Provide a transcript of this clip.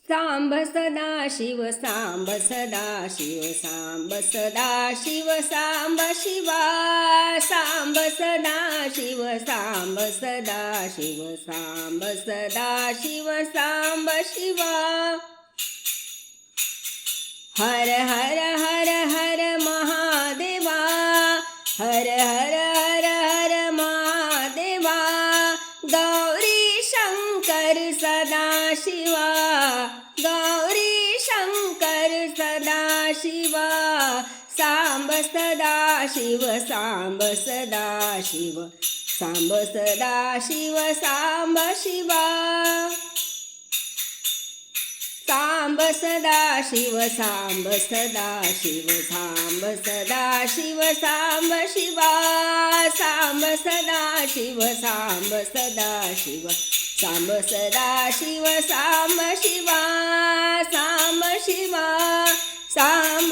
सांब सदा शिव सांब सदा शिव सांब सदा शिव सांब शिवा सांब सदा शिव सांब सदा शिव सांब सदा शिव सांब शिवा हर हर हर हर महादेवा हर हर हर हर महादेवा गौरी शंकर सदा शिवा गौरी शंकर सदा शिवा सांब सदा शिव सांब सदा शिव सांब सदा शिव सांब शिवा सांब सदा शिव सांब सदा शिव सांब सदा शिव सांब शिवा सांब सदा शिव सांब सदा शिव सांब सदा शिव सांब शिवा सांब शिवा सांब